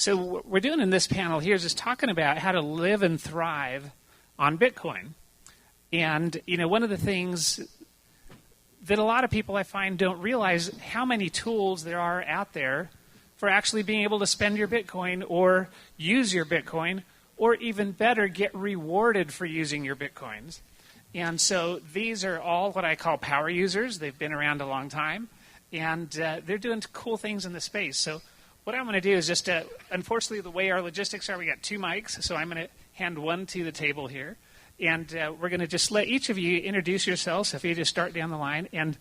So what we're doing in this panel here is just talking about how to live and thrive on Bitcoin. And, one of the things that a lot of people I find don't realize how many tools there are out there for actually being able to spend your Bitcoin or use your Bitcoin, or even better, get rewarded for using your Bitcoins. And so these are all what I call power users. They've been around a long time, and they're doing cool things in the space. So what I'm going to do is just, unfortunately, the way our logistics are, we got 2 mics, so I'm going to hand one to the table here. And we're going to just let each of you introduce yourselves, if you just start down the line, and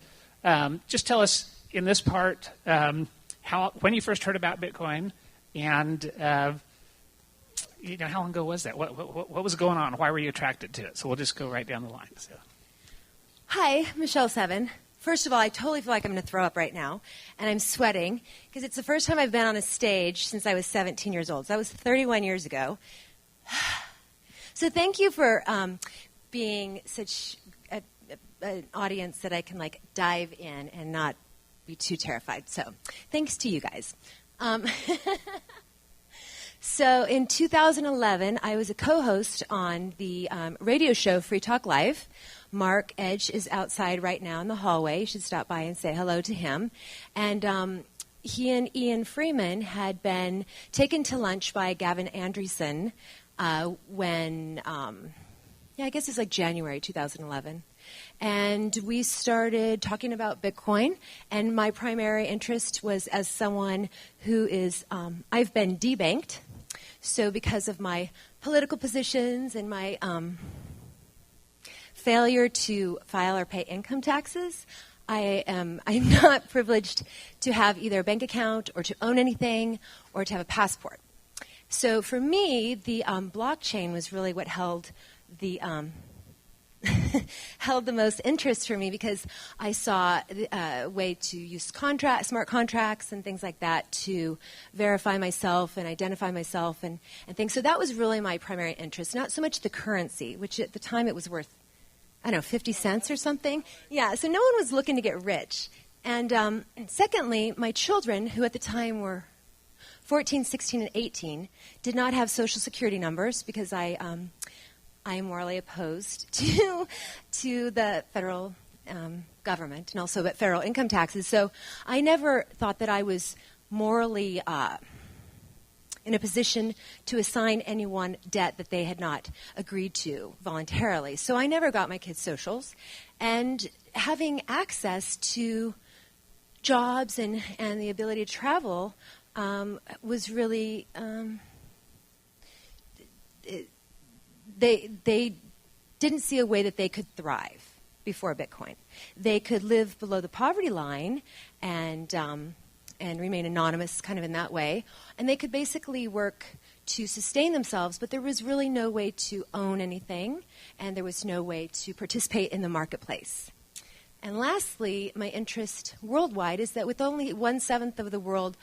just tell us in this part when you first heard about Bitcoin, and how long ago was that? What was going on? Why were you attracted to it? So we'll just go right down the line. So. Hi, Michelle Seven. First of all, I totally feel like I'm going to throw up right now, and I'm sweating because it's the first time I've been on a stage since I was 17 years old. So that was 31 years ago. So thank you for being such an audience that I can dive in and not be too terrified. So thanks to you guys. So in 2011, I was a co-host on the radio show Free Talk Live. Mark Edge is outside right now in the hallway. You should stop by and say hello to him. And he and Ian Freeman had been taken to lunch by Gavin Andresen when, I guess it's January 2011. And we started talking about Bitcoin, and my primary interest was as someone who is, I've been debanked. So because of my political positions and my failure to file or pay income taxes, I'm not privileged to have either a bank account or to own anything or to have a passport. So for me, the blockchain was really what held the most interest for me, because I saw a way to use smart contracts and things like that to verify myself and identify myself and things. So that was really my primary interest, not so much the currency, which at the time it was worth, 50 cents or something. Yeah, so no one was looking to get rich. And secondly, my children, who at the time were 14, 16, and 18, did not have Social Security numbers because I am morally opposed to the federal government and also federal income taxes. So I never thought that I was morally in a position to assign anyone debt that they had not agreed to voluntarily. So I never got my kids' socials. And having access to jobs and the ability to travel was really... They didn't see a way that they could thrive before Bitcoin. They could live below the poverty line and remain anonymous kind of in that way. And they could basically work to sustain themselves, but there was really no way to own anything, and there was no way to participate in the marketplace. And lastly, my interest worldwide is that with only 1/7 of the world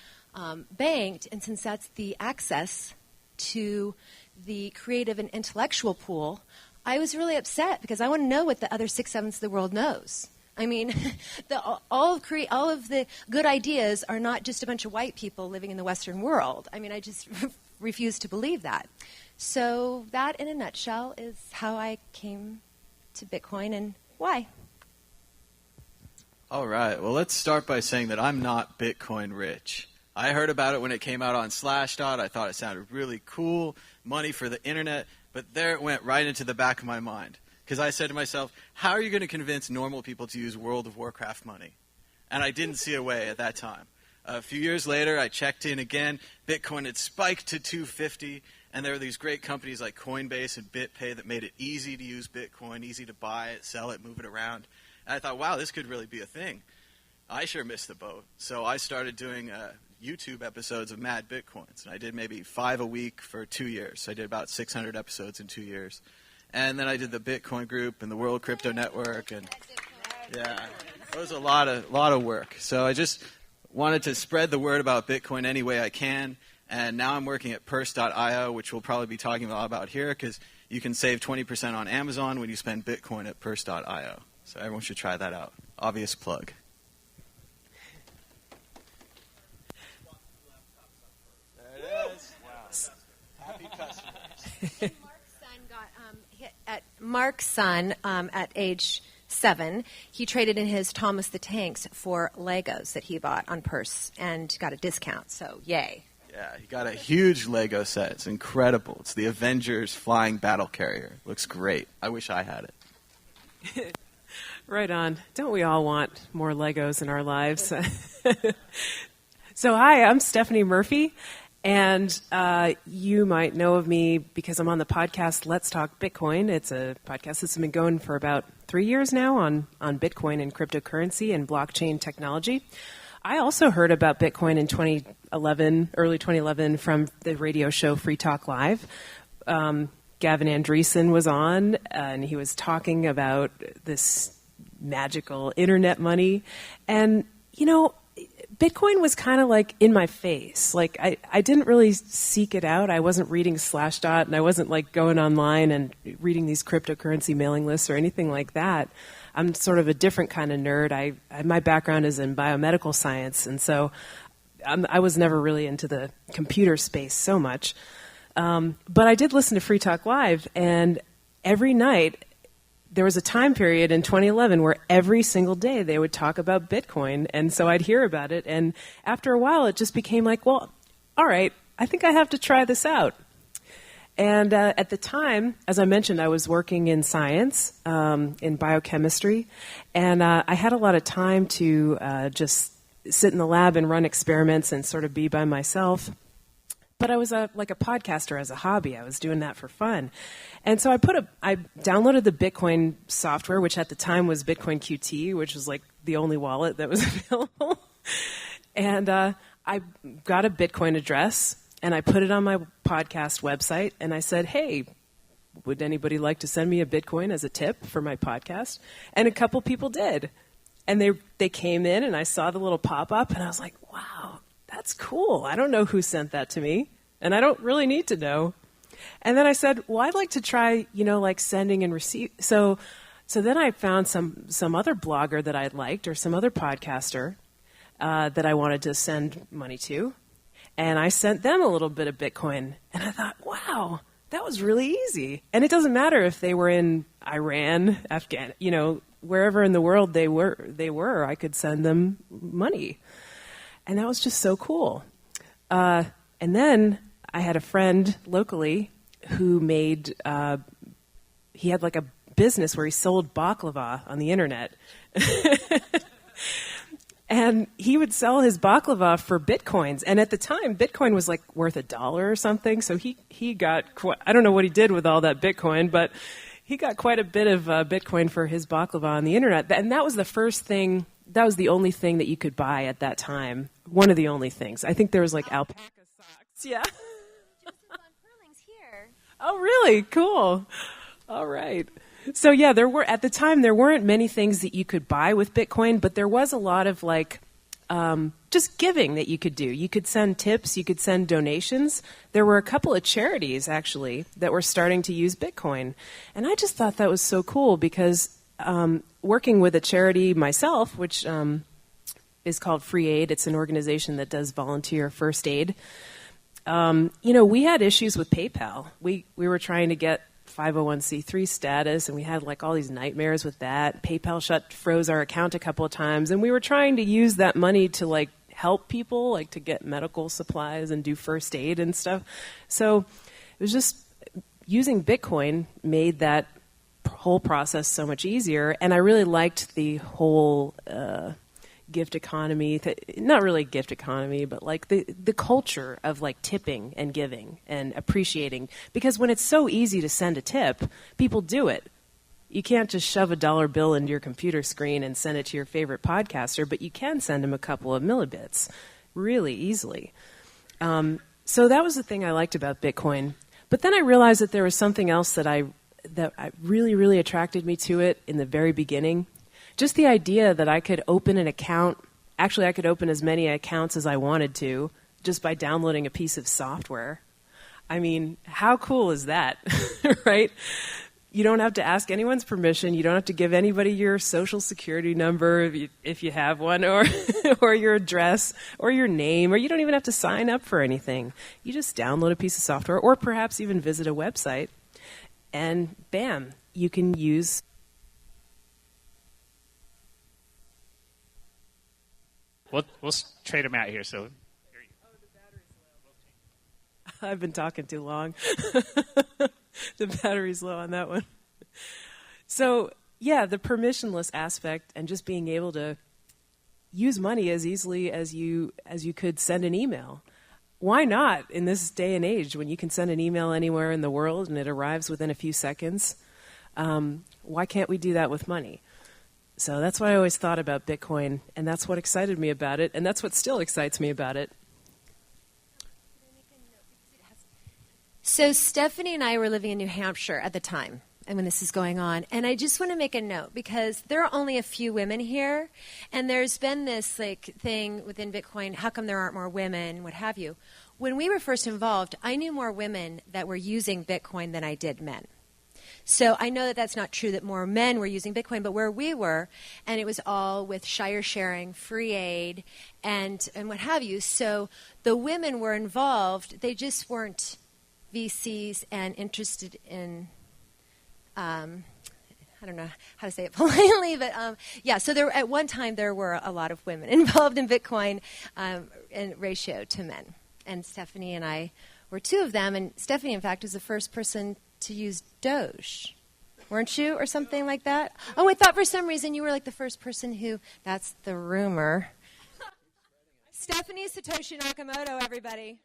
banked, and since that's the access to the creative and intellectual pool, I was really upset because I want to know what the other 6/7 of the world knows. I mean, all of the good ideas are not just a bunch of white people living in the Western world. I mean, I just refuse to believe that. So that, in a nutshell, is how I came to Bitcoin and why. All right. Well, let's start by saying that I'm not Bitcoin rich. I heard about it when it came out on Slashdot. I thought it sounded really cool, money for the internet, but there it went right into the back of my mind. Because I said to myself, how are you going to convince normal people to use World of Warcraft money? And I didn't see a way at that time. A few years later, I checked in again. Bitcoin had spiked to 250, and there were these great companies like Coinbase and BitPay that made it easy to use Bitcoin, easy to buy it, sell it, move it around. And I thought, wow, this could really be a thing. I sure missed the boat. So I started doing YouTube episodes of Mad Bitcoins. And I did maybe 5 a week for 2 years. So I did about 600 episodes in 2 years. And then I did the Bitcoin group and the World Crypto Network. And yeah, it was a lot of work. So I just wanted to spread the word about Bitcoin any way I can. And now I'm working at Purse.io, which we'll probably be talking a lot about here, because you can save 20% on Amazon when you spend Bitcoin at Purse.io. So everyone should try that out. Obvious plug. There it is. Mark's son at age 7, he traded in his Thomas the Tanks for Legos that he bought on Purse and got a discount. So, yay. Yeah, he got a huge Lego set. It's incredible. It's the Avengers flying battle carrier. Looks great. I wish I had it. Right on. Don't we all want more Legos in our lives? So, hi, I'm Stephanie Murphy, and you might know of me because I'm on the podcast Let's Talk Bitcoin. It's a podcast that's been going for about 3 years now on Bitcoin and cryptocurrency and blockchain technology. I also heard about Bitcoin in early 2011, from the radio show Free Talk Live. Gavin Andresen was on, and he was talking about this magical internet money. And, you know, Bitcoin was kind of like in my face. Like, I didn't really seek it out. I wasn't reading Slashdot, and I wasn't like going online and reading these cryptocurrency mailing lists or anything like that. I'm sort of a different kind of nerd. My background is in biomedical science, and so I was never really into the computer space so much. But I did listen to Free Talk Live, and every night there was a time period in 2011 where every single day they would talk about Bitcoin, and so I'd hear about it, and after a while it just became like, well, all right, I think I have to try this out. And at the time, as I mentioned, I was working in science, in biochemistry, and I had a lot of time to just sit in the lab and run experiments and sort of be by myself. But I was like a podcaster as a hobby. I was doing that for fun. And so I downloaded the Bitcoin software, which at the time was Bitcoin QT, which was like the only wallet that was available. And I got a Bitcoin address, and I put it on my podcast website, and I said, hey, would anybody like to send me a Bitcoin as a tip for my podcast? And a couple people did. And they came in, and I saw the little pop-up, and I was like, wow, that's cool. I don't know who sent that to me, and I don't really need to know. And then I said, well, I'd like to try, like sending and receive. So then I found some other blogger that I liked, or some other podcaster that I wanted to send money to. And I sent them a little bit of Bitcoin. And I thought, wow, that was really easy. And it doesn't matter if they were in Iran, Afghanistan, wherever in the world they were, I could send them money. And that was just so cool. And then I had a friend locally who he had like a business where he sold baklava on the internet. And he would sell his baklava for Bitcoins. And at the time, Bitcoin was like worth $1 or something. So he got I don't know what he did with all that Bitcoin, but he got quite a bit of Bitcoin for his baklava on the internet. And that was the first thing. That was the only thing that you could buy at that time. One of the only things. I think there was like alpaca socks. Yeah. Oh, really? Cool. All right. So yeah, at the time there weren't many things that you could buy with Bitcoin, but there was a lot of like just giving that you could do. You could send tips, you could send donations. There were a couple of charities actually that were starting to use Bitcoin, and I just thought that was so cool because working with a charity myself, which is called Free Aid. It's an organization that does volunteer first aid. We had issues with PayPal. We were trying to get 501c3 status, and we had like all these nightmares with that. PayPal froze our account a couple of times, and we were trying to use that money to like help people, like to get medical supplies and do first aid and stuff. So it was just using Bitcoin made that whole process so much easier, and I really liked the whole gift economy, not really gift economy, but like the culture of like tipping and giving and appreciating. Because when it's so easy to send a tip, people do it. You can't just shove a dollar bill into your computer screen and send it to your favorite podcaster, but you can send them a couple of millibits really easily. So that was the thing I liked about Bitcoin. But then I realized that there was something else that really, really attracted me to it in the very beginning. Just the idea that I could open an account. Actually, I could open as many accounts as I wanted to just by downloading a piece of software. I mean, how cool is that, right? You don't have to ask anyone's permission. You don't have to give anybody your social security number if you have one, or or your address, or your name, or you don't even have to sign up for anything. You just download a piece of software, or perhaps even visit a website, and bam, you can use. We'll trade them out here. So I've been talking too long. The battery's low on that one. So, yeah, the permissionless aspect and just being able to use money as easily as you could send an email. Why not in this day and age when you can send an email anywhere in the world and it arrives within a few seconds? Why can't we do that with money? So that's what I always thought about Bitcoin, and that's what excited me about it, and that's what still excites me about it. So Stephanie and I were living in New Hampshire at the time, and when this is going on, and I just want to make a note because there are only a few women here, and there's been this thing within Bitcoin, how come there aren't more women, what have you. When we were first involved, I knew more women that were using Bitcoin than I did men. So I know that that's not true that more men were using Bitcoin, but where we were, and it was all with Shire sharing, free aid, and what have you. So the women were involved, they just weren't VCs and interested in, I don't know how to say it politely, but yeah, so there at one time there were a lot of women involved in Bitcoin in ratio to men. And Stephanie and I were two of them, and Stephanie, in fact, was the first person to use Doge. Weren't you, or something like that? Oh, I thought for some reason you were like the first person who, that's the rumor. Stephanie Satoshi Nakamoto, everybody.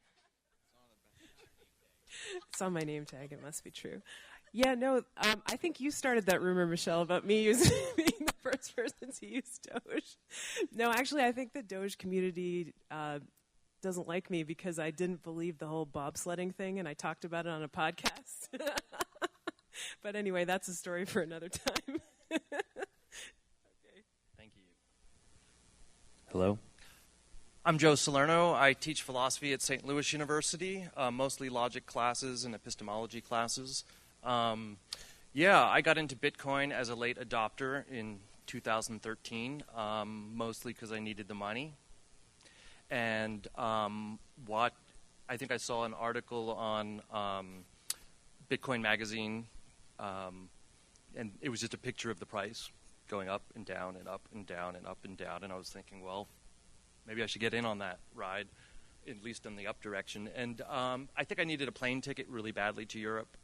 It's on my name tag. It must be true. Yeah, no, I think you started that rumor, Michelle, about me being the first person to use Doge. No, actually, I think the Doge community doesn't like me because I didn't believe the whole bobsledding thing, and I talked about it on a podcast. But anyway, that's a story for another time. Okay. Thank you. Hello. I'm Joe Salerno. I teach philosophy at St. Louis University, mostly logic classes and epistemology classes. Yeah, I got into Bitcoin as a late adopter in 2013, mostly because I needed the money. And I think I saw an article on Bitcoin Magazine, and it was just a picture of the price going up and down and up and down and up and down, and I was thinking, well, maybe I should get in on that ride, at least in the up direction. And I think I needed a plane ticket really badly to Europe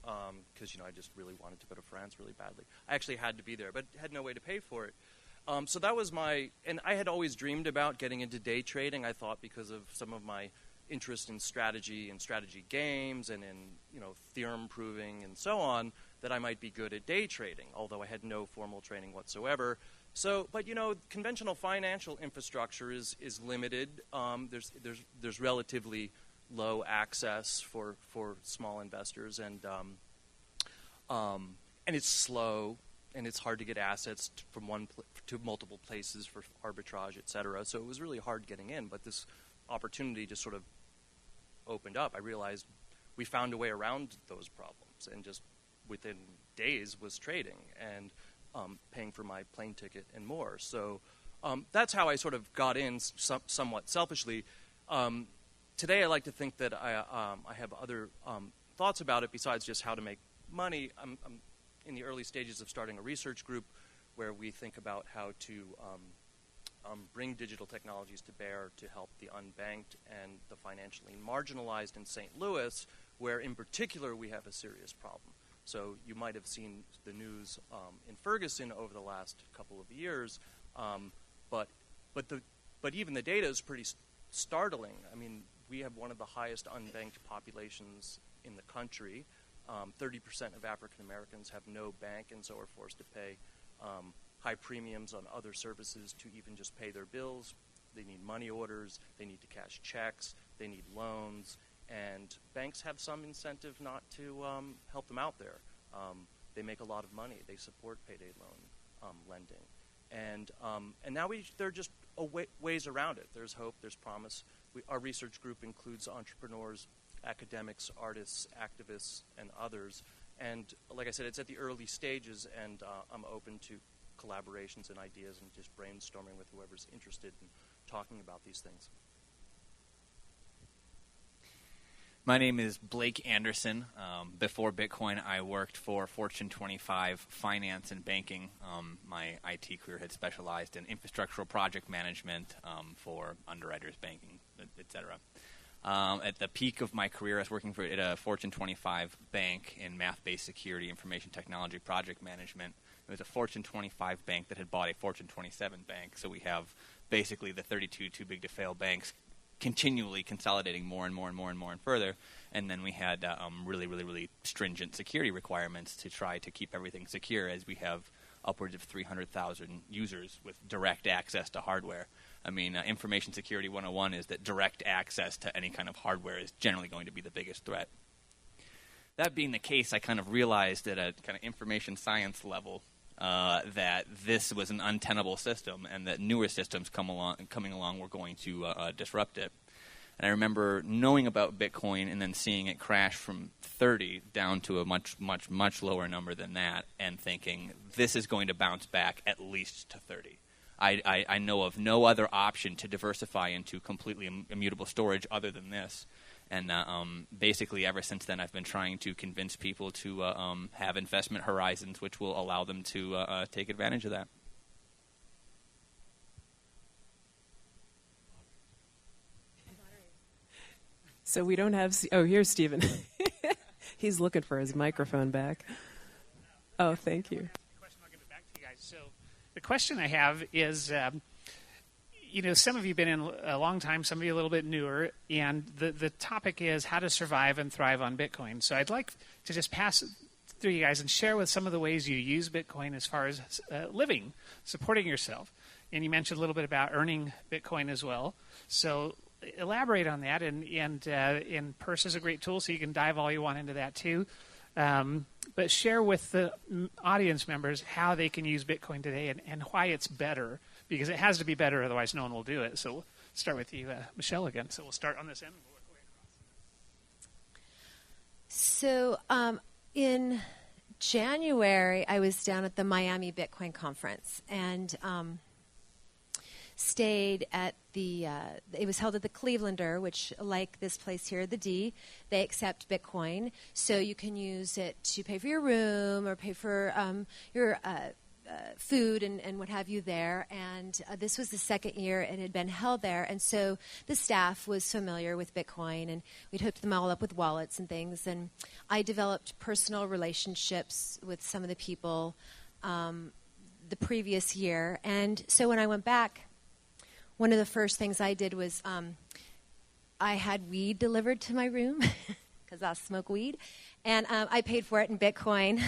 because, I just really wanted to go to France really badly. I actually had to be there, but had no way to pay for it. So that was and I had always dreamed about getting into day trading, I thought, because of some of my interest in strategy and strategy games and in, theorem proving and so on, that I might be good at day trading, although I had no formal training whatsoever. So, but conventional financial infrastructure is limited. There's relatively low access for small investors, and it's slow, and it's hard to get assets from one to multiple places for arbitrage, et cetera. So it was really hard getting in, but this opportunity just sort of opened up. I realized we found a way around those problems, and just within days was trading and paying for my plane ticket and more. So that's how I sort of got in somewhat selfishly. Today I like to think that I have other thoughts about it besides just how to make money. I'm in the early stages of starting a research group where we think about how to bring digital technologies to bear to help the unbanked and the financially marginalized in St. Louis, where in particular we have a serious problem. So you might have seen the news in Ferguson over the last couple of years, but even the data is pretty startling. I mean, we have one of the highest unbanked populations in the country. 30% of African Americans have no bank and so are forced to pay high premiums on other services to even just pay their bills. They need money orders, they need to cash checks, they need loans, and banks have some incentive not to help them out there. They make a lot of money. They support payday loan lending. And now there are just ways around it. There's hope, there's promise. Our research group includes entrepreneurs, academics, artists, activists, and others. And like I said, it's at the early stages, and I'm open to collaborations and ideas and just brainstorming with whoever's interested in talking about these things. My name is Blake Anderson. Before Bitcoin, I worked for Fortune 25 finance and banking. My IT career had specialized in infrastructural project management for underwriters, banking, etc. At the peak of my career, I was working at a Fortune 25 bank in math-based security, information technology, project management. It was a Fortune 25 bank that had bought a Fortune 27 bank, so we have basically the 32 too-big-to-fail banks continually consolidating more and more and more and more and further. And then we had really, really, really stringent security requirements to try to keep everything secure, as we have upwards of 300,000 users with direct access to hardware. I mean, information security 101 is that direct access to any kind of hardware is generally going to be the biggest threat. That being the case, I kind of realized at a kind of information science level that this was an untenable system, and that newer systems coming along were going to disrupt it. And I remember knowing about Bitcoin and then seeing it crash from 30 down to a much, much, much lower number than that, and thinking this is going to bounce back at least to 30. I know of no other option to diversify into completely immutable storage other than this. And basically, ever since then, I've been trying to convince people to have investment horizons which will allow them to take advantage of that. So we don't have... Oh, here's Stephen. He's looking for his microphone back. Oh, thank you. Question, I'll give it back to you guys. So the question I have is... some of you have been in a long time, some of you a little bit newer, and the topic is how to survive and thrive on Bitcoin. So I'd like to just pass it through you guys and share with some of the ways you use Bitcoin as far as living, supporting yourself. And you mentioned a little bit about earning Bitcoin as well. So elaborate on that, and Purse is a great tool, so you can dive all you want into that too. But share with the audience members how they can use Bitcoin today and why it's better. Because it has to be better, otherwise no one will do it. So we'll start with you, Michelle, again. So we'll start on this end and we'll work our way across. So in January, I was down at the Miami Bitcoin conference and stayed at it was held at the Clevelander, which, like this place here, the D, they accept Bitcoin. So you can use it to pay for your room or pay for your food and what have you there. And this was the second year it had been held there. And so the staff was familiar with Bitcoin, and we'd hooked them all up with wallets and things. And I developed personal relationships with some of the people the previous year. And so when I went back, one of the first things I did was I had weed delivered to my room because I smoke weed. And I paid for it in Bitcoin.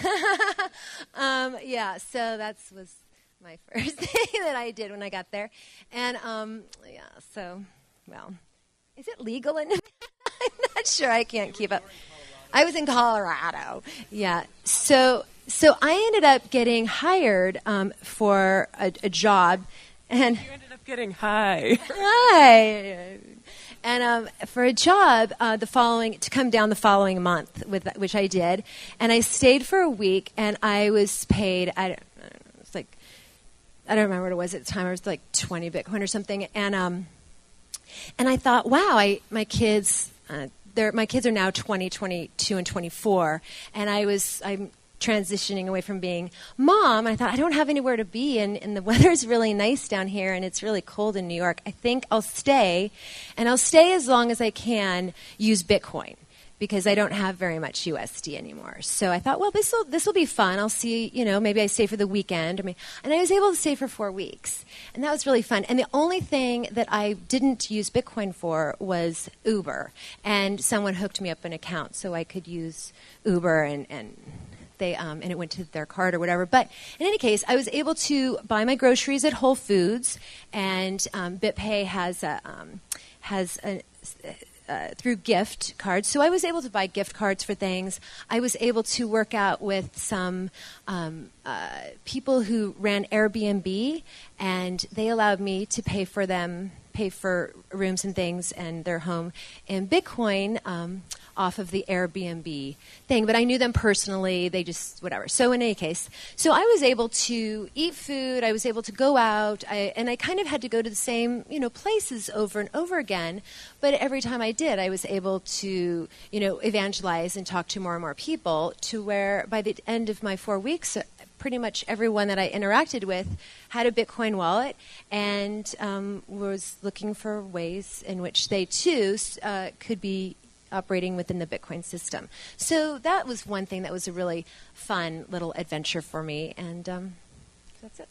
So that was my first thing that I did when I got there. And, is it legal? I'm not sure. I can't keep up. I was in Colorado. Yeah. So I ended up getting hired for a job. And you ended up getting high. Hi. And for a job to come down the following month, which I did, and I stayed for a week, and I was paid. I don't remember what it was at the time. It was like 20 Bitcoin or something, and I thought, wow, my kids are now 20, 22, and 24, and I'm transitioning away from being mom. I thought, I don't have anywhere to be, and the weather's really nice down here, and it's really cold in New York. I think I'll stay, and I'll stay as long as I can use Bitcoin, because I don't have very much USD anymore. So I thought, well, this will be fun. I'll see, maybe I stay for the weekend. And I was able to stay for 4 weeks, and that was really fun. And the only thing that I didn't use Bitcoin for was Uber, and someone hooked me up an account so I could use Uber and it went to their card or whatever. But in any case, I was able to buy my groceries at Whole Foods, and BitPay has through gift cards. So I was able to buy gift cards for things. I was able to work out with some people who ran Airbnb, and they allowed me to pay for rooms and things and their home in Bitcoin off of the Airbnb thing, but I knew them personally. They just, whatever. So in any case, so I was able to eat food. I was able to go out, and I kind of had to go to the same, places over and over again. But every time I did, I was able to, evangelize and talk to more and more people, to where by the end of my 4 weeks, pretty much everyone that I interacted with had a Bitcoin wallet and was looking for ways in which they too could be operating within the Bitcoin system. So that was one thing that was a really fun little adventure for me, and that's it.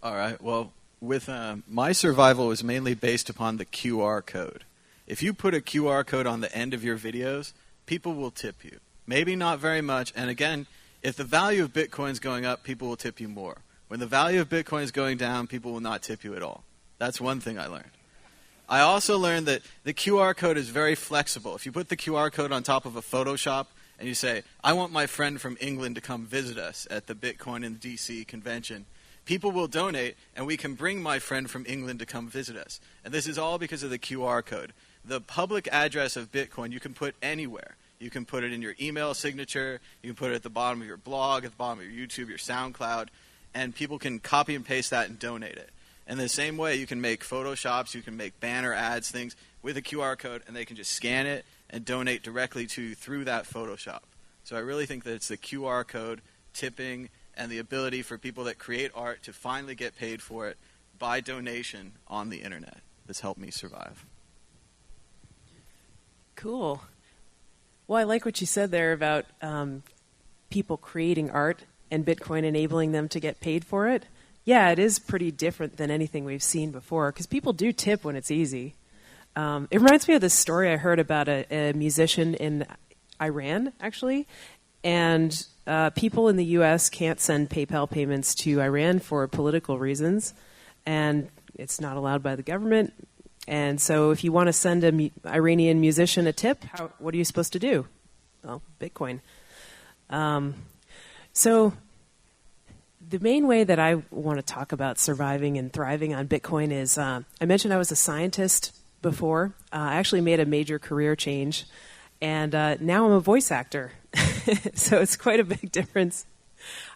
All right. Well, with my survival was mainly based upon the QR code. If you put a QR code on the end of your videos, people will tip you. Maybe not very much. And again, if the value of Bitcoin is going up, people will tip you more. When the value of Bitcoin is going down, people will not tip you at all. That's one thing I learned. I also learned that the QR code is very flexible. If you put the QR code on top of a Photoshop and you say, I want my friend from England to come visit us at the Bitcoin in DC convention, people will donate, and we can bring my friend from England to come visit us. And this is all because of the QR code. The public address of Bitcoin you can put anywhere. You can put it in your email signature. You can put it at the bottom of your blog, at the bottom of your YouTube, your SoundCloud, and people can copy and paste that and donate it. And the same way, you can make Photoshops, you can make banner ads, things with a QR code, and they can just scan it and donate directly to you through that Photoshop. So I really think that it's the QR code, tipping, and the ability for people that create art to finally get paid for it by donation on the internet that's helped me survive. Cool. Well, I like what you said there about people creating art and Bitcoin enabling them to get paid for it. Yeah, it is pretty different than anything we've seen before, because people do tip when it's easy. It reminds me of this story I heard about a musician in Iran, actually, and people in the U.S. can't send PayPal payments to Iran for political reasons, and it's not allowed by the government. And so if you want to send an Iranian musician a tip, what are you supposed to do? Well, Bitcoin. So the main way that I want to talk about surviving and thriving on Bitcoin is, I mentioned I was a scientist before. I actually made a major career change, and now I'm a voice actor. So it's quite a big difference.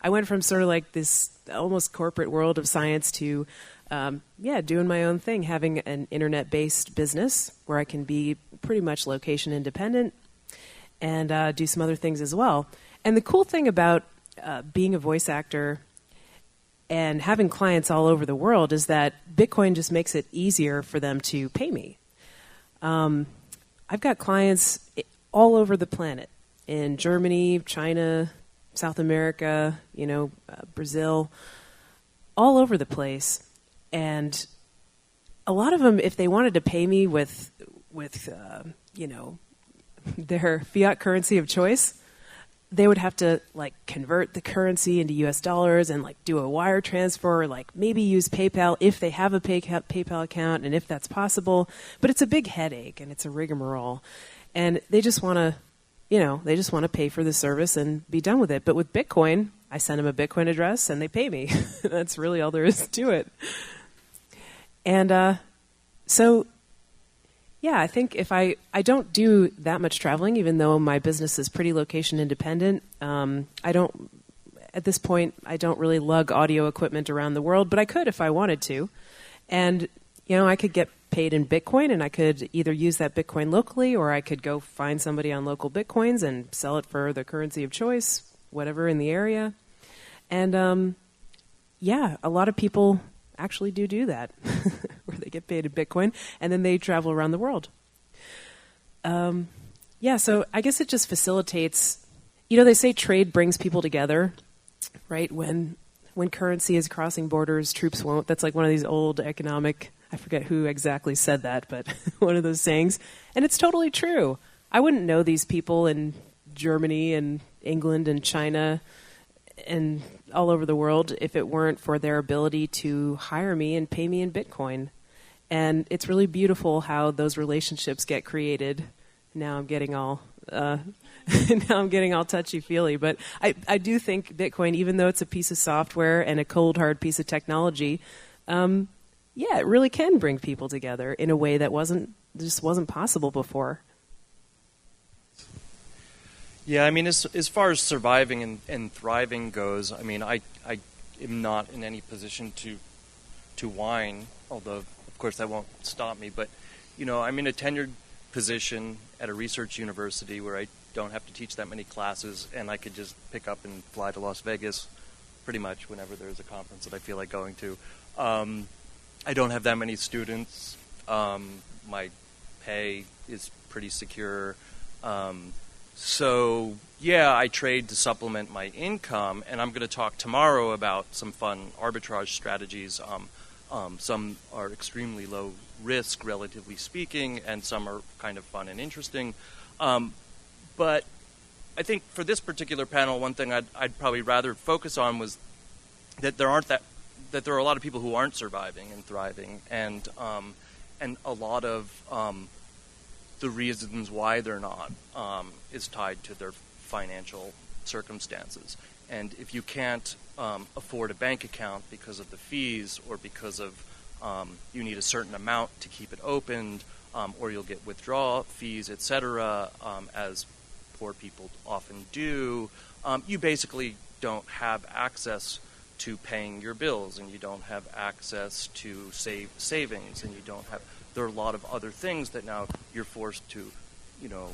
I went from sort of like this almost corporate world of science to doing my own thing, having an internet-based business where I can be pretty much location independent and do some other things as well. And the cool thing about being a voice actor and having clients all over the world is that Bitcoin just makes it easier for them to pay me. I've got clients all over the planet, in Germany, China, South America, Brazil, all over the place. And a lot of them, if they wanted to pay me with their fiat currency of choice, they would have to convert the currency into US dollars and do a wire transfer, or maybe use PayPal if they have a PayPal account and if that's possible. But it's a big headache and it's a rigmarole. And they just want to, pay for the service and be done with it. But with Bitcoin, I send them a Bitcoin address and they pay me. That's really all there is to it. And so, yeah, I think if I don't do that much traveling, even though my business is pretty location independent. At this point, I don't really lug audio equipment around the world, but I could if I wanted to. And, I could get paid in Bitcoin, and I could either use that Bitcoin locally, or I could go find somebody on local Bitcoins and sell it for the currency of choice, whatever in the area. And, a lot of people actually do that, where they get paid in Bitcoin, and then they travel around the world. So I guess it just facilitates, they say trade brings people together, right? When currency is crossing borders, troops won't. That's like one of these old economic, I forget who exactly said that, but one of those sayings. And it's totally true. I wouldn't know these people in Germany and England and China and all over the world if it weren't for their ability to hire me and pay me in Bitcoin. And it's really beautiful how those relationships get created. Now I'm getting all touchy-feely, but I do think Bitcoin, even though it's a piece of software and a cold hard piece of technology, it really can bring people together in a way that wasn't possible before. Yeah, I mean, as far as surviving and thriving goes, I mean, I am not in any position to whine, although, of course, that won't stop me. But, you know, I'm in a tenured position at a research university where I don't have to teach that many classes, and I could just pick up and fly to Las Vegas pretty much whenever there's a conference that I feel like going to. I don't have that many students. My pay is pretty secure. So, yeah, I trade to supplement my income, and I'm going to talk tomorrow about some fun arbitrage strategies. Some are extremely low risk, relatively speaking, and some are kind of fun and interesting. But I think for this particular panel, one thing I'd probably rather focus on was that there are a lot of people who aren't surviving and thriving, and a lot of the reasons why they're not is tied to their financial circumstances. And if you can't afford a bank account because of the fees, or because of you need a certain amount to keep it opened, or you'll get withdrawal fees, etc., as poor people often do, you basically don't have access to paying your bills, and you don't have access to savings, and you don't have. There are a lot of other things that now you're forced to, you know,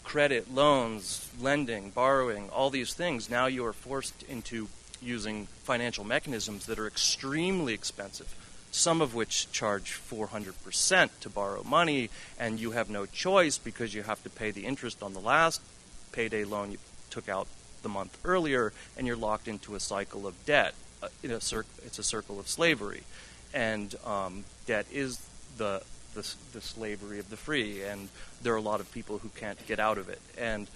credit, loans, lending, borrowing, all these things. Now you are forced into using financial mechanisms that are extremely expensive, some of which charge 400% to borrow money, and you have no choice because you have to pay the interest on the last payday loan you took out the month earlier, and you're locked into a cycle of debt. It's a circle of slavery, and debt is the slavery of the free, and there are a lot of people who can't get out of it. And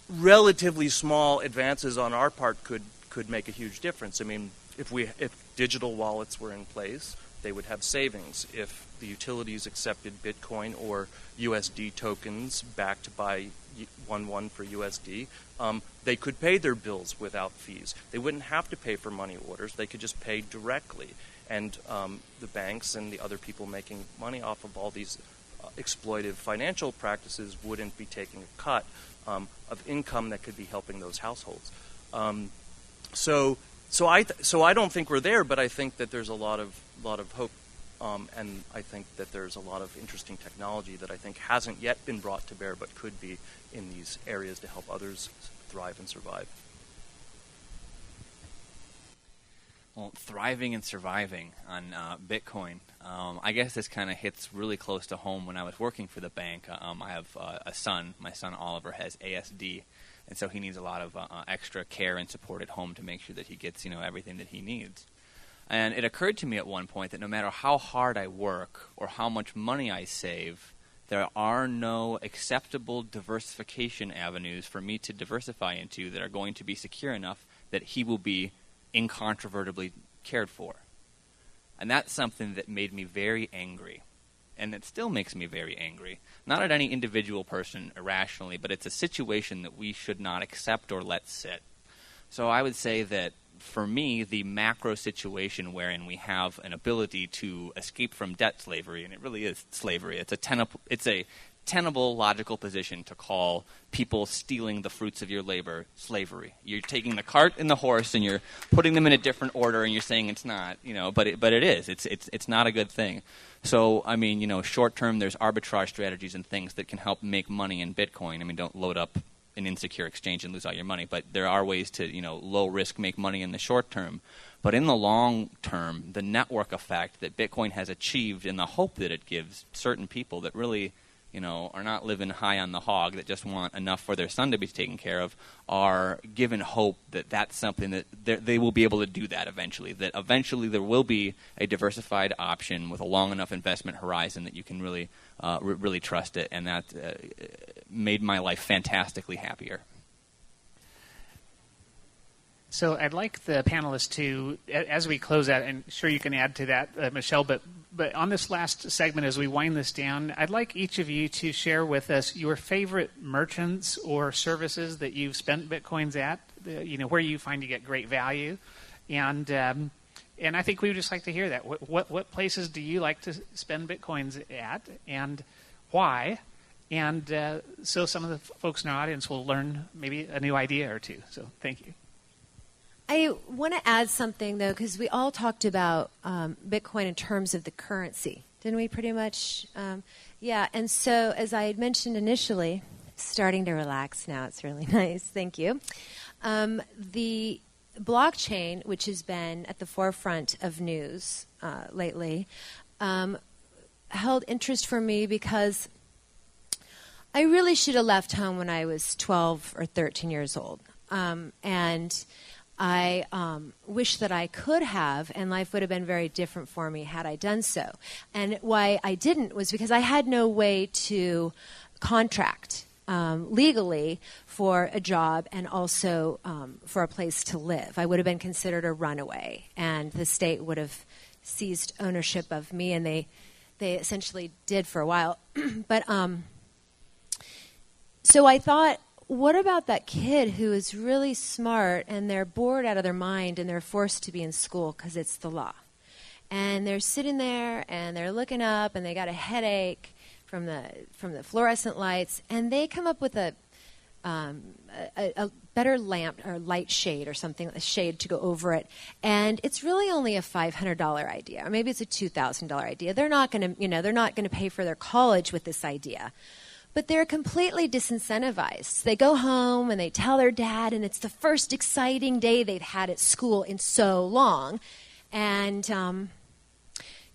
relatively small advances on our part could make a huge difference. I mean, if digital wallets were in place, they would have savings. If the utilities accepted Bitcoin or USD tokens backed by 1 for USD, they could pay their bills without fees. They wouldn't have to pay for money orders. They could just pay directly. And the banks and the other people making money off of all these exploitive financial practices wouldn't be taking a cut of income that could be helping those households. So I don't think we're there, but I think that there's a lot of hope, and I think that there's a lot of interesting technology that I think hasn't yet been brought to bear, but could be in these areas to help others thrive and survive. Well, thriving and surviving on Bitcoin. I guess this kind of hits really close to home when I was working for the bank. I have a son. My son Oliver has ASD, and so he needs a lot of extra care and support at home to make sure that he gets, everything that he needs. And it occurred to me at one point that no matter how hard I work or how much money I save, there are no acceptable diversification avenues for me to diversify into that are going to be secure enough that he will be incontrovertibly cared for. And that's something that made me very angry. And it still makes me very angry. Not at any individual person irrationally, but it's a situation that we should not accept or let sit. So I would say that for me, the macro situation wherein we have an ability to escape from debt slavery, and it really is slavery, it's a tenable, logical position to call people stealing the fruits of your labor slavery. You're taking the cart and the horse and you're putting them in a different order, and you're saying it's not, but it is. It's not a good thing. So, I mean, short term, there's arbitrage strategies and things that can help make money in Bitcoin. I mean, don't load up an insecure exchange and lose all your money, but there are ways to, low risk make money in the short term. But in the long term, the network effect that Bitcoin has achieved and the hope that it gives certain people that really are not living high on the hog, that just want enough for their son to be taken care of, are given hope that that's something that they will be able to do that eventually, that eventually there will be a diversified option with a long enough investment horizon that you can really, really trust it, and that made my life fantastically happier. So I'd like the panelists to, as we close out, and sure you can add to that, Michelle, but on this last segment, as we wind this down, I'd like each of you to share with us your favorite merchants or services that you've spent Bitcoins at, where you find you get great value. And I think we would just like to hear that. What places do you like to spend Bitcoins at, and why? And so some of the folks in our audience will learn maybe a new idea or two. So thank you. I want to add something, though, because we all talked about Bitcoin in terms of the currency. Didn't we pretty much? Yeah, and so as I had mentioned initially, starting to relax now. It's really nice. Thank you. The blockchain, which has been at the forefront of news lately, held interest for me because I really should have left home when I was 12 or 13 years old. And I wish that I could have, and life would have been very different for me had I done so. And why I didn't was because I had no way to contract legally for a job and also for a place to live. I would have been considered a runaway, and the state would have seized ownership of me, and they essentially did for a while. But so I thought, what about that kid who is really smart and they're bored out of their mind and they're forced to be in school because it's the law? And they're sitting there and they're looking up and they got a headache from the fluorescent lights, and they come up with a better lamp or light shade or something, a shade to go over it. And it's really only a $500 idea, or maybe it's a $2,000 idea. They're not going to, they're not going to pay for their college with this idea. But they're completely disincentivized. They go home and they tell their dad, and it's the first exciting day they've had at school in so long. And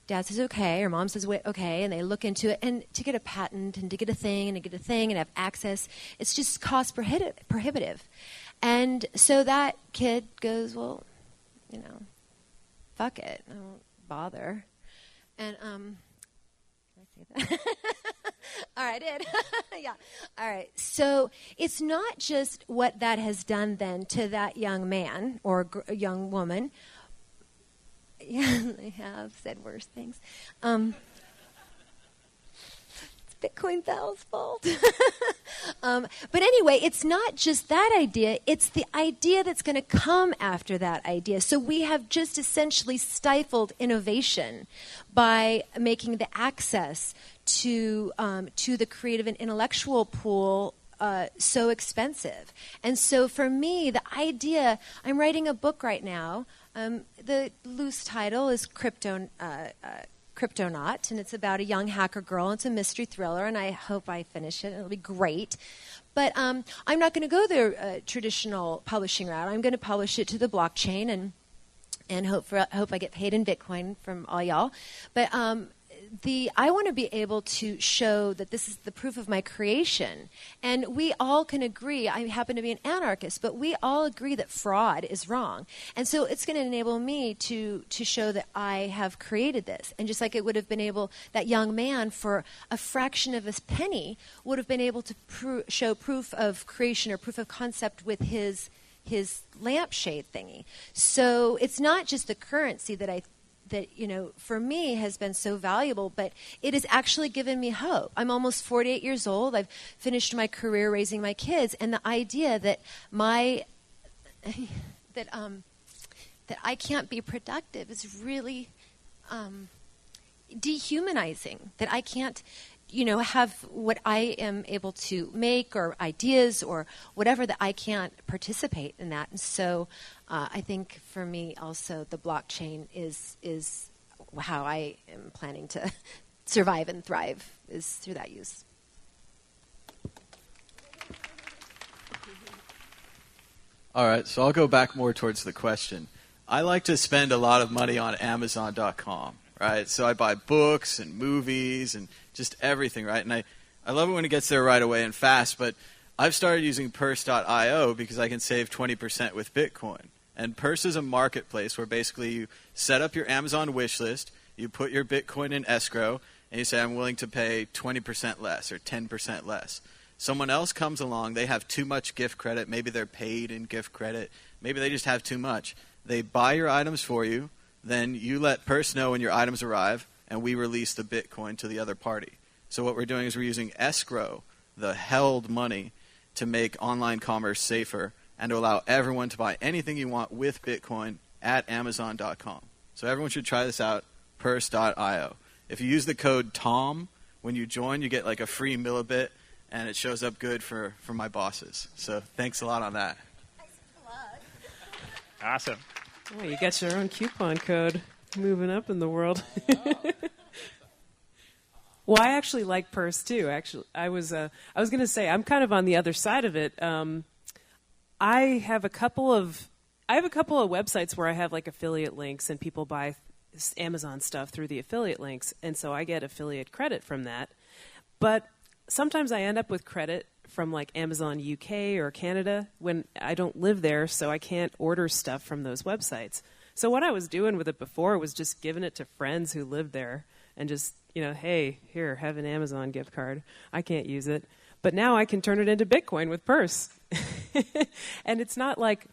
dad says, okay, or mom says, wait, okay, and they look into it. And to get a patent and to get a thing and to get a thing and have access, it's just cost prohibitive. And so that kid goes, well, fuck it. I won't bother. And, can I say that? All right, I did. Yeah. All right. So it's not just what that has done then to that young man or young woman. Yeah, they have said worse things. It's Bitcoin Val's fault. But anyway, it's not just that idea. It's the idea that's going to come after that idea. So we have just essentially stifled innovation by making the access to the creative and intellectual pool so expensive. And so for me, the idea, I'm writing a book right now. The loose title is Cryptonaut, and it's about a young hacker girl. It's a mystery thriller, and I hope I finish it. It'll be great. But I'm not going to go the traditional publishing route. I'm going to publish it to the blockchain and hope I get paid in Bitcoin from all y'all. But I want to be able to show that this is the proof of my creation. And we all can agree, I happen to be an anarchist, but we all agree that fraud is wrong. And so it's going to enable me to show that I have created this. And just like it would have been able, that young man for a fraction of a penny would have been able to show proof of creation or proof of concept with his lampshade thingy. So it's not just the currency that for me has been so valuable, but it has actually given me hope. I'm almost 48 years old. I've finished my career raising my kids, and the idea that that I can't be productive is really dehumanizing. That I can't, have what I am able to make or ideas or whatever, that I can't participate in that. And so I think for me also the blockchain is how I am planning to survive and thrive, is through that use. All right, so I'll go back more towards the question. I like to spend a lot of money on Amazon.com, right? So I buy books and movies and just everything, right? And I love it when it gets there right away and fast, but I've started using Purse.io because I can save 20% with Bitcoin. And Purse is a marketplace where basically you set up your Amazon wish list, you put your Bitcoin in escrow, and you say, I'm willing to pay 20% less or 10% less. Someone else comes along, they have too much gift credit, maybe they're paid in gift credit, maybe they just have too much. They buy your items for you, then you let Purse know when your items arrive, and we release the Bitcoin to the other party. So what we're doing is we're using escrow, the held money, to make online commerce safer and to allow everyone to buy anything you want with Bitcoin at Amazon.com. So everyone should try this out, Purse.io. If you use the code TOM when you join, you get like a free millibit and it shows up good for my bosses. So thanks a lot on that. Awesome. Oh, you got your own coupon code. Moving up in the world. Well, I actually like Purse too. Actually, I was going to say I'm kind of on the other side of it. I have a couple of websites where I have like affiliate links, and people buy Amazon stuff through the affiliate links, and so I get affiliate credit from that. But sometimes I end up with credit from like Amazon UK or Canada when I don't live there, so I can't order stuff from those websites. So what I was doing with it before was just giving it to friends who lived there and just, hey, here, have an Amazon gift card. I can't use it. But now I can turn it into Bitcoin with Purse. And it's not like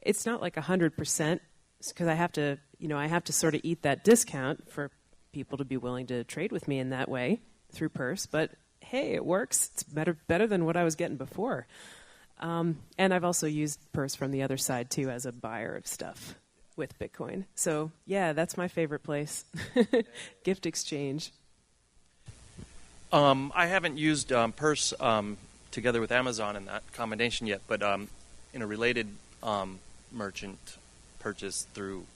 100% because I have to sort of eat that discount for people to be willing to trade with me in that way through Purse. But hey, it works. It's better than what I was getting before. And I've also used Purse from the other side too as a buyer of stuff with Bitcoin. So yeah, that's my favorite place. Gift exchange. I haven't used Purse together with Amazon in that combination yet, but in a related merchant purchase through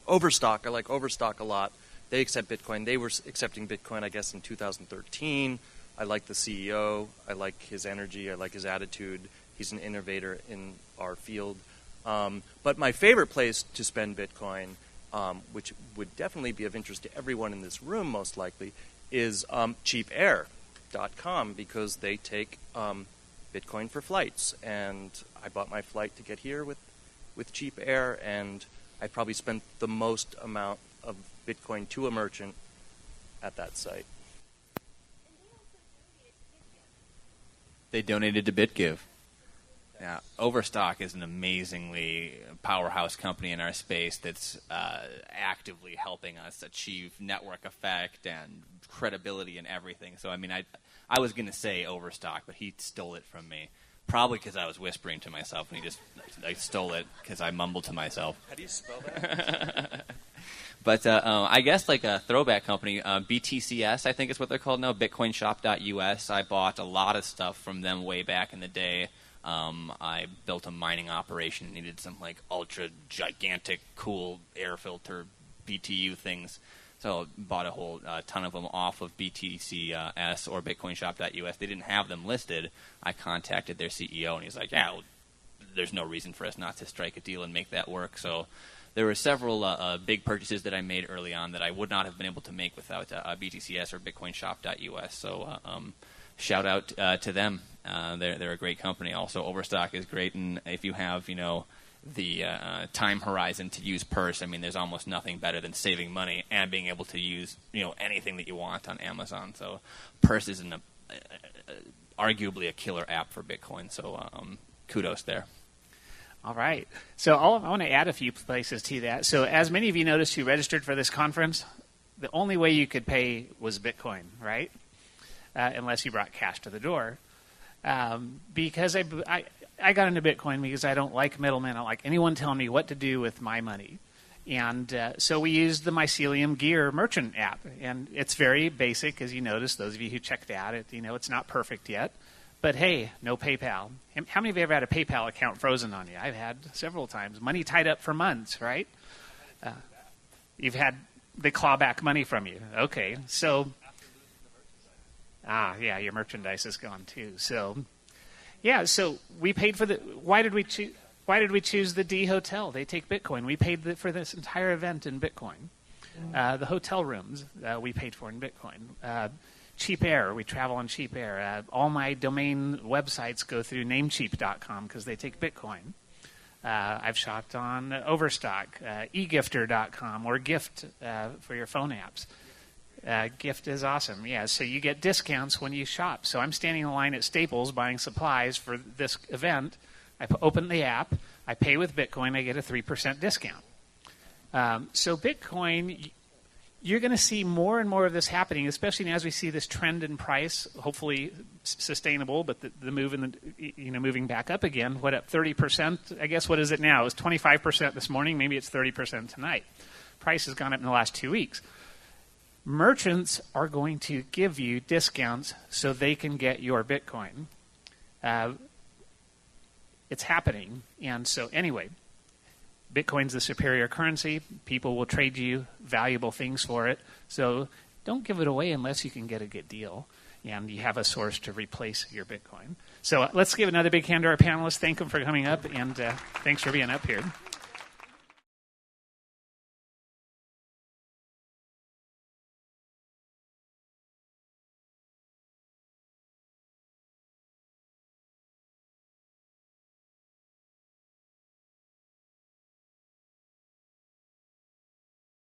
Overstock. I like Overstock a lot. They accept Bitcoin. They were accepting Bitcoin, I guess, in 2013. I like the CEO. I like his energy. I like his attitude. He's an innovator in our field. But my favorite place to spend Bitcoin, which would definitely be of interest to everyone in this room most likely, is cheapair.com, because they take Bitcoin for flights. And I bought my flight to get here with Cheap Air, and I probably spent the most amount of Bitcoin to a merchant at that site. They donated to BitGive. Yeah, Overstock is an amazingly powerhouse company in our space that's actively helping us achieve network effect and credibility and everything. So, I mean, I was going to say Overstock, but he stole it from me. Probably because I was whispering to myself, and I stole it because I mumbled to myself. How do you spell that? But I guess like a throwback company, BTCS, I think is what they're called now, bitcoinshop.us. I bought a lot of stuff from them way back in the day. I built a mining operation, needed some like ultra gigantic, cool air filter BTU things. So bought a whole ton of them off of BTCS or bitcoinshop.us. They didn't have them listed. I contacted their CEO, and he's like, yeah, well, there's no reason for us not to strike a deal and make that work. So there were several big purchases that I made early on that I would not have been able to make without BTCS or bitcoinshop.us. So shout out to them. They're a great company. Also, Overstock is great, and if you have, the time horizon to use Purse, I mean, there's almost nothing better than saving money and being able to use, anything that you want on Amazon. So Purse is arguably a killer app for Bitcoin. So kudos there. All right. So I want to add a few places to that. So as many of you noticed who registered for this conference, the only way you could pay was Bitcoin, right? Unless you brought cash to the door. Because I got into Bitcoin because I don't like middlemen. I don't like anyone telling me what to do with my money. And so we used the Mycelium Gear merchant app. And it's very basic, as you noticed, those of you who checked out it, it's not perfect yet. But hey, no PayPal. How many of you ever had a PayPal account frozen on you? I've had several times. Money tied up for months, right? You've had they claw back money from you. Okay, so yeah, your merchandise is gone too. So yeah, so we paid for the. Why did we choose the D Hotel? They take Bitcoin. We paid for this entire event in Bitcoin. The hotel rooms we paid for in Bitcoin. Cheap Air, we travel on Cheap Air. All my domain websites go through Namecheap.com because they take Bitcoin. I've shopped on Overstock, egifter.com, or Gift for your phone apps. Gift is awesome. Yeah, so you get discounts when you shop. So I'm standing in line at Staples buying supplies for this event. I open the app. I pay with Bitcoin. I get a 3% discount. So Bitcoin, you're going to see more and more of this happening, especially as we see this trend in price, hopefully sustainable, but the move in the moving back up again. What, up 30%? I guess, what is it now? It was 25% this morning. Maybe it's 30% tonight. Price has gone up in the last 2 weeks. merchants are going to give you discounts so they can get your Bitcoin. It's happening. And so anyway, Bitcoin's the superior currency. People will trade you valuable things for it. So don't give it away unless you can get a good deal and you have a source to replace your Bitcoin. So let's give another big hand to our panelists. Thank them for coming up, and thanks for being up here.